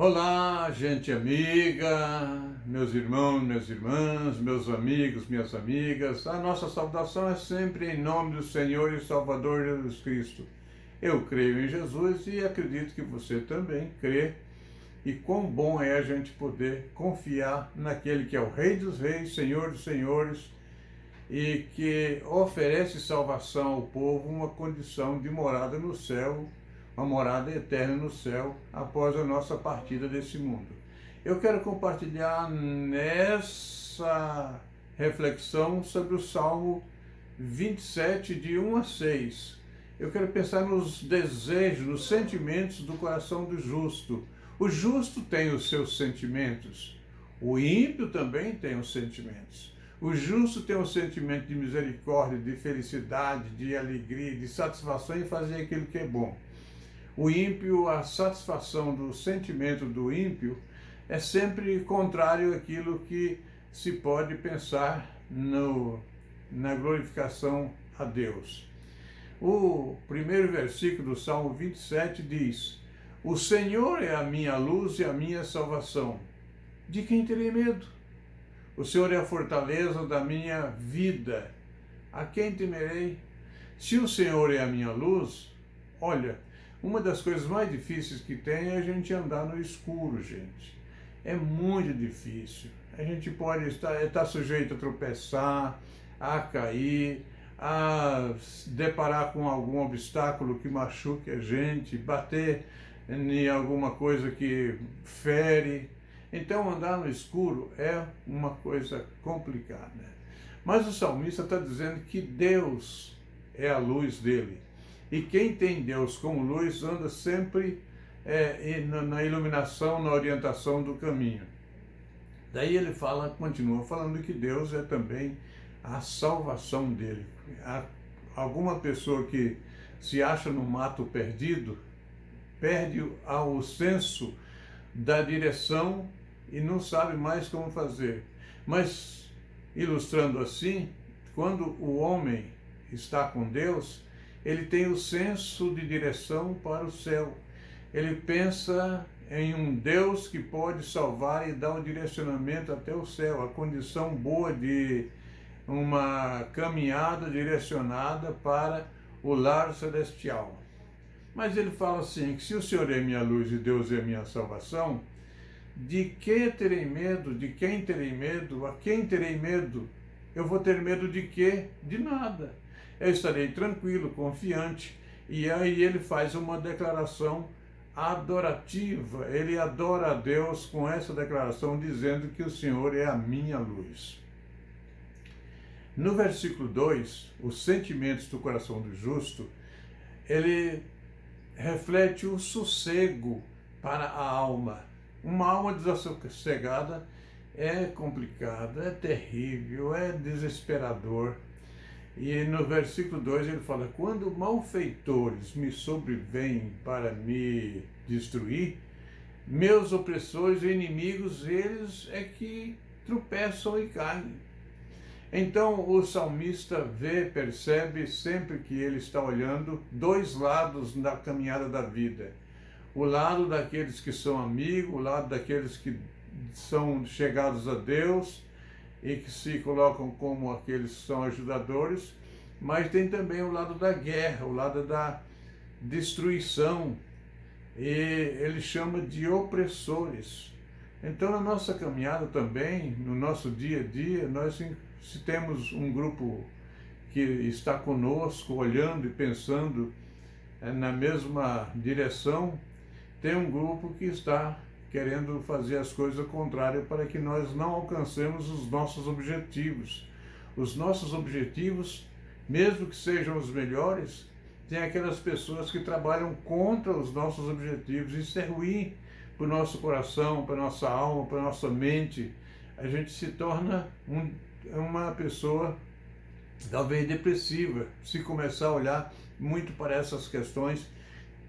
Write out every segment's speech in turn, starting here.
Olá, gente amiga, meus irmãos, minhas irmãs, meus amigos, minhas amigas. A nossa saudação é sempre em nome do Senhor e Salvador Jesus Cristo. Eu creio em Jesus e acredito que você também crê. E quão bom é a gente poder confiar naquele que é o Rei dos Reis, Senhor dos Senhores e que oferece salvação ao povo, uma condição de morada no céu, uma morada eterna no céu após a nossa partida desse mundo. Eu quero compartilhar nessa reflexão sobre o Salmo 27, de 1 a 6. Eu quero pensar nos desejos, nos sentimentos do coração do justo. O justo tem os seus sentimentos, o ímpio também tem os sentimentos. O justo tem um sentimento de misericórdia, de felicidade, de alegria, de satisfação em fazer aquilo que é bom. O ímpio, a satisfação do sentimento do ímpio é sempre contrário àquilo que se pode pensar na glorificação a Deus. O primeiro versículo do Salmo 27 diz: O Senhor é a minha luz e a minha salvação. De quem terei medo? O Senhor é a fortaleza da minha vida. A quem temerei? Se o Senhor é a minha luz, olha, uma das coisas mais difíceis que tem é a gente andar no escuro, gente. É muito difícil. A gente pode estar sujeito a tropeçar, a cair, a deparar com algum obstáculo que machuque a gente, bater em alguma coisa que fere. Então, andar no escuro é uma coisa complicada. Mas o salmista está dizendo que Deus é a luz dele. E quem tem Deus como luz anda sempre na iluminação, na orientação do caminho. Daí ele continua falando que Deus é também a salvação dele. Alguma pessoa que se acha no mato perdido, perde o senso da direção e não sabe mais como fazer. Mas, ilustrando assim, quando o homem está com Deus, ele tem o senso de direção para o céu. Ele pensa em um Deus que pode salvar e dar um direcionamento até o céu, a condição boa de uma caminhada direcionada para o lar celestial. Mas ele fala assim, que se o Senhor é minha luz e Deus é minha salvação, de que terei medo? De quem terei medo? A quem terei medo? Eu vou ter medo de quê? De nada. Eu estarei tranquilo, confiante. E aí ele faz uma declaração adorativa. Ele adora a Deus com essa declaração, dizendo que o Senhor é a minha luz. No versículo 2, os sentimentos do coração do justo, ele reflete o sossego para a alma. Uma alma desassossegada é complicada, é terrível, é desesperador. E no versículo 2 ele fala: quando malfeitores me sobrevêm para me destruir, meus opressores e inimigos, eles é que tropeçam e caem. Então o salmista percebe sempre que ele está olhando dois lados da caminhada da vida. O lado daqueles que são amigos, o lado daqueles que são chegados a Deus e que se colocam como aqueles que são ajudadores, mas tem também o lado da guerra, o lado da destruição, e ele chama de opressores. Então, na nossa caminhada também, no nosso dia a dia, nós se temos um grupo que está conosco, olhando e pensando na mesma direção, tem um grupo que está querendo fazer as coisas contrárias para que nós não alcancemos os nossos objetivos. Os nossos objetivos, mesmo que sejam os melhores, tem aquelas pessoas que trabalham contra os nossos objetivos. Isso é ruim para o nosso coração, para a nossa alma, para a nossa mente. A gente se torna uma pessoa talvez depressiva, se começar a olhar muito para essas questões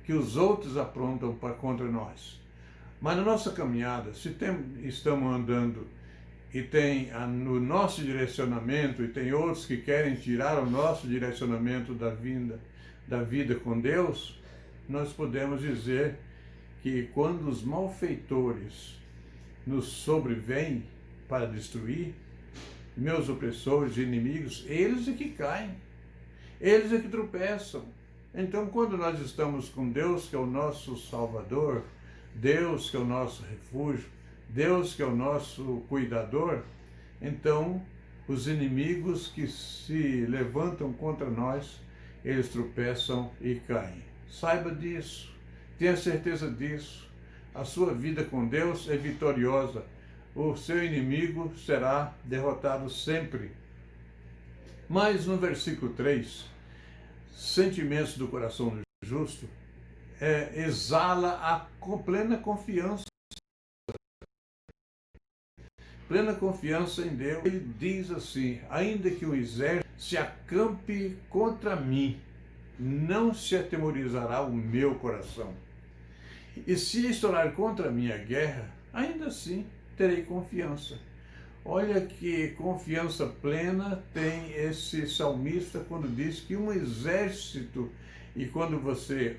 que os outros aprontam contra nós. Mas na nossa caminhada, se estamos andando e tem no nosso direcionamento, e tem outros que querem tirar o nosso direcionamento da vida com Deus, nós podemos dizer que quando os malfeitores nos sobrevêm para destruir, meus opressores e inimigos, eles é que caem, eles é que tropeçam. Então, quando nós estamos com Deus, que é o nosso Salvador, Deus que é o nosso refúgio, Deus que é o nosso cuidador, então os inimigos que se levantam contra nós, eles tropeçam e caem. Saiba disso, tenha certeza disso. A sua vida com Deus é vitoriosa. O seu inimigo será derrotado sempre. Mas no versículo 3, sentimentos do coração do justo, exala a plena confiança em Deus. Ele diz assim: ainda que um exército se acampe contra mim, não se atemorizará o meu coração. E se estourar contra mim a guerra, ainda assim terei confiança. Olha que confiança plena tem esse salmista quando diz que um exército, e quando você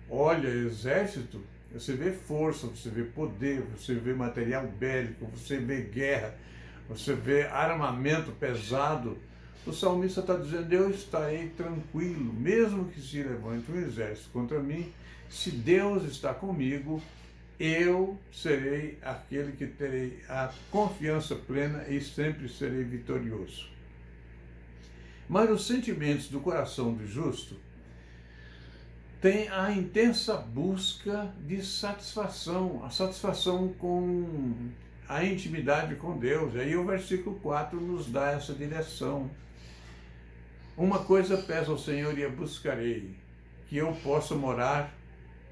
olha exército, você vê força, você vê poder, você vê material bélico, você vê guerra, você vê armamento pesado. O salmista está dizendo: eu estarei tranquilo, mesmo que se levante um exército contra mim, se Deus está comigo, eu serei aquele que terei a confiança plena e sempre serei vitorioso. Mas os sentimentos do coração do justo tem a intensa busca de satisfação, a satisfação com a intimidade com Deus. Aí o versículo 4 nos dá essa direção. Uma coisa peço ao Senhor e a buscarei, que eu possa morar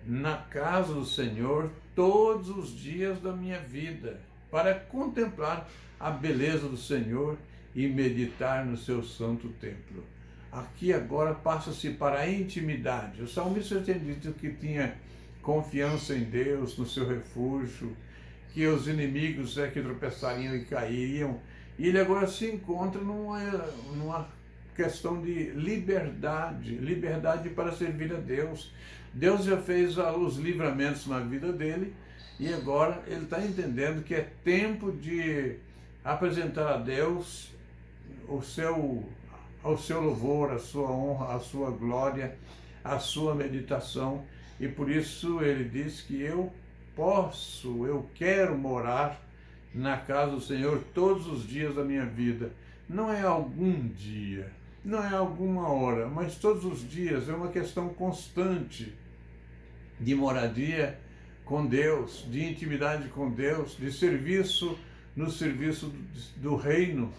na casa do Senhor todos os dias da minha vida, para contemplar a beleza do Senhor e meditar no seu santo templo. Aqui agora passa-se para a intimidade. O salmista tinha dito que tinha confiança em Deus, no seu refúgio, que os inimigos que tropeçariam e cairiam. E ele agora se encontra numa questão de liberdade para servir a Deus. Deus já fez os livramentos na vida dele e agora ele está entendendo que é tempo de apresentar a Deus o seu louvor, a sua honra, a sua glória, a sua meditação. E por isso ele diz que eu quero morar na casa do Senhor todos os dias da minha vida. Não é algum dia, não é alguma hora, mas todos os dias. É uma questão constante de moradia com Deus, de intimidade com Deus, de serviço no serviço do reino.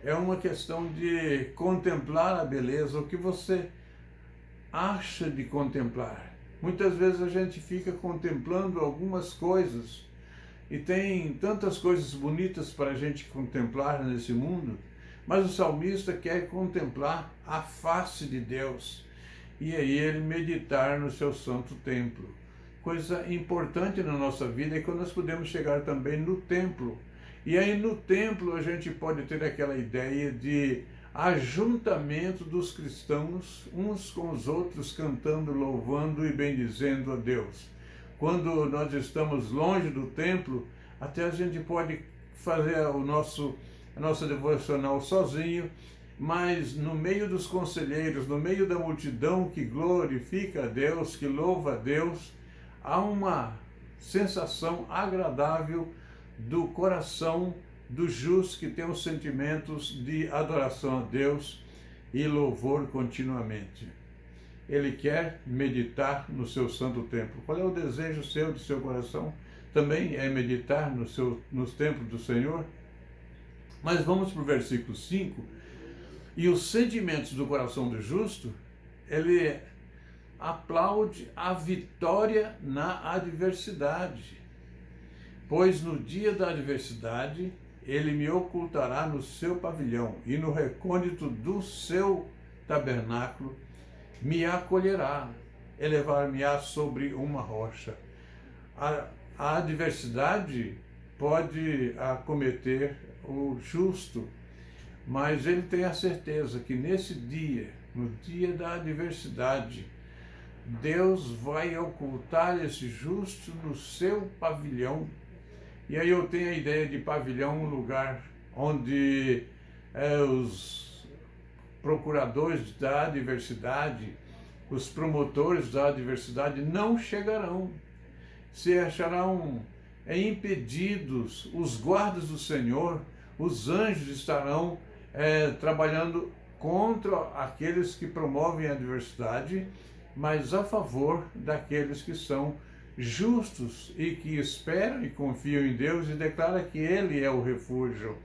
É uma questão de contemplar a beleza, o que você acha de contemplar. Muitas vezes a gente fica contemplando algumas coisas, e tem tantas coisas bonitas para a gente contemplar nesse mundo, mas o salmista quer contemplar a face de Deus, e aí ele meditar no seu santo templo. Coisa importante na nossa vida é quando nós podemos chegar também no templo. E aí no templo a gente pode ter aquela ideia de ajuntamento dos cristãos, uns com os outros, cantando, louvando e bendizendo a Deus. Quando nós estamos longe do templo, até a gente pode fazer a nossa devocional sozinho, mas no meio dos conselheiros, no meio da multidão que glorifica a Deus, que louva a Deus, há uma sensação agradável do coração do justo que tem os sentimentos de adoração a Deus e louvor continuamente. Ele quer meditar no seu santo templo. Qual é o desejo seu, do seu coração? Também é meditar nos templos do Senhor? Mas vamos para o versículo 5. E os sentimentos do coração do justo, ele aplaude a vitória na adversidade. Pois no dia da adversidade, ele me ocultará no seu pavilhão, e no recôndito do seu tabernáculo me acolherá, elevar-me-á sobre uma rocha. A adversidade pode acometer o justo, mas ele tem a certeza que nesse dia, no dia da adversidade, Deus vai ocultar esse justo no seu pavilhão. E aí eu tenho a ideia de pavilhão, um lugar onde os procuradores da adversidade, os promotores da adversidade não chegarão. Se acharão impedidos, os guardas do Senhor, os anjos estarão trabalhando contra aqueles que promovem a adversidade, mas a favor daqueles que são justos e que esperam e confiam em Deus e declaram que Ele é o refúgio.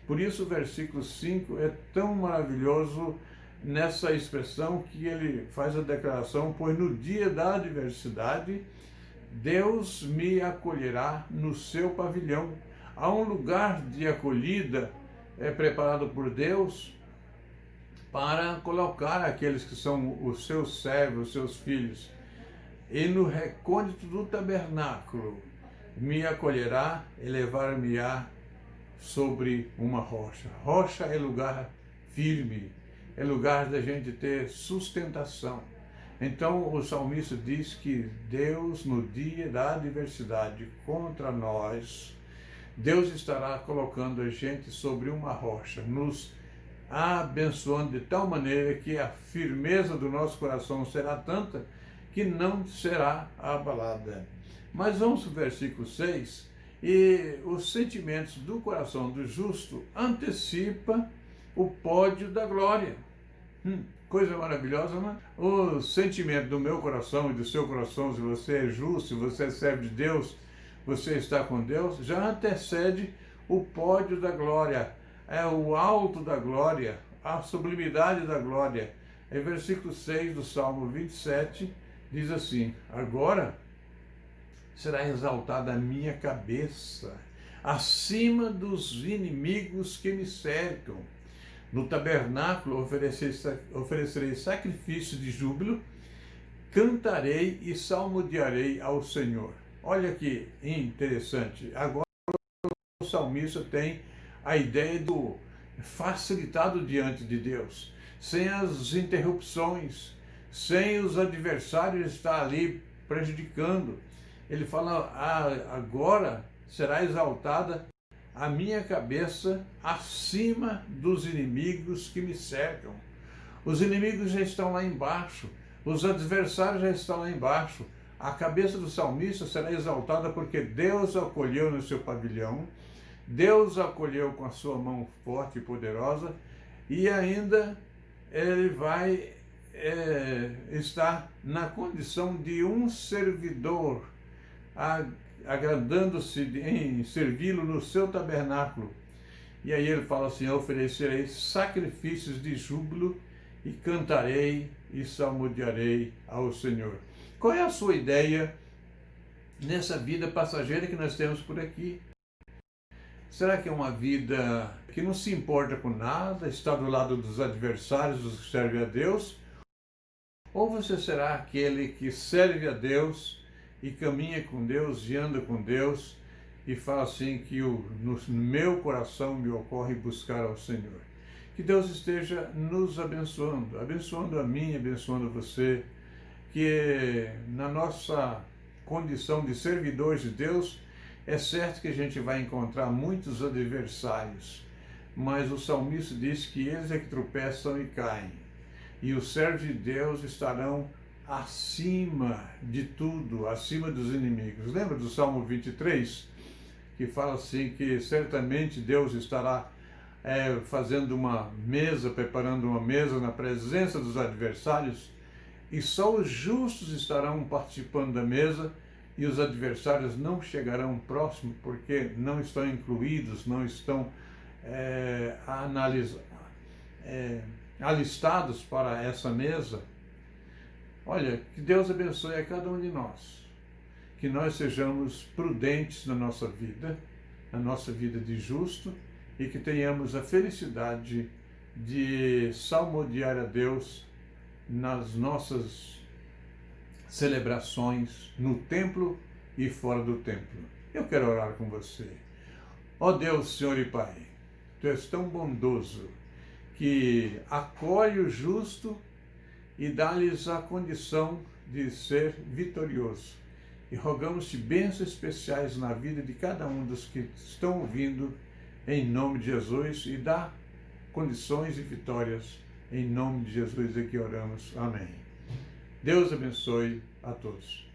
Por isso o versículo 5 é tão maravilhoso nessa expressão que ele faz a declaração: pois no dia da adversidade Deus me acolherá no seu pavilhão. Há um lugar de acolhida preparado por Deus para colocar aqueles que são os seus servos, os seus filhos. E no recôndito do tabernáculo me acolherá e levar-me-á sobre uma rocha. Rocha é lugar firme, é lugar da gente ter sustentação. Então o salmista diz que Deus, no dia da adversidade contra nós, Deus estará colocando a gente sobre uma rocha, nos abençoando de tal maneira que a firmeza do nosso coração será tanta que não será abalada. Mas vamos para o versículo 6, e os sentimentos do coração do justo antecipa o pódio da glória. Coisa maravilhosa, não é? O sentimento do meu coração e do seu coração, se você é justo, se você serve de Deus, você está com Deus, já antecede o pódio da glória, é o alto da glória, a sublimidade da glória. Em versículo 6 do Salmo 27, diz assim: agora será exaltada a minha cabeça acima dos inimigos que me cercam. No tabernáculo oferecerei sacrifício de júbilo, cantarei e salmodiarei ao Senhor. Olha que interessante. Agora o salmista tem a ideia do facilitado diante de Deus, sem as interrupções, sem os adversários estar ali prejudicando. Ele fala: agora será exaltada a minha cabeça acima dos inimigos que me cercam. Os inimigos já estão lá embaixo, os adversários já estão lá embaixo. A cabeça do salmista será exaltada porque Deus o acolheu no seu pavilhão, Deus o acolheu com a sua mão forte e poderosa, e ainda ele vai estar na condição de um servidor, agradando-se em servi-lo no seu tabernáculo. E aí ele fala assim: oferecerei sacrifícios de júbilo e cantarei e salmodiarei ao Senhor. Qual é a sua ideia nessa vida passageira que nós temos por aqui? Será que é uma vida que não se importa com nada, está do lado dos adversários, dos que servem a Deus? Ou você será aquele que serve a Deus e caminha com Deus e anda com Deus e fala assim que no meu coração me ocorre buscar ao Senhor? Que Deus esteja nos abençoando, abençoando a mim, abençoando você, que na nossa condição de servidores de Deus, é certo que a gente vai encontrar muitos adversários, mas o salmista diz que eles é que tropeçam e caem, e os servos de Deus estarão acima de tudo, acima dos inimigos. Lembra do Salmo 23, que fala assim que certamente Deus estará fazendo uma mesa, preparando uma mesa na presença dos adversários, e só os justos estarão participando da mesa, e os adversários não chegarão próximo porque não estão incluídos, não estão alistados para essa mesa. Olha, que Deus abençoe a cada um de nós, que nós sejamos prudentes na nossa vida de justo, e que tenhamos a felicidade de salmodiar a Deus nas nossas celebrações, no templo e fora do templo. Eu quero orar com você. Ó Deus, Senhor e Pai, Tu és tão bondoso que acolhe o justo e dá-lhes a condição de ser vitorioso. E rogamos-te bênçãos especiais na vida de cada um dos que estão ouvindo, em nome de Jesus, e dá condições e vitórias. Em nome de Jesus é que oramos. Amém. Deus abençoe a todos.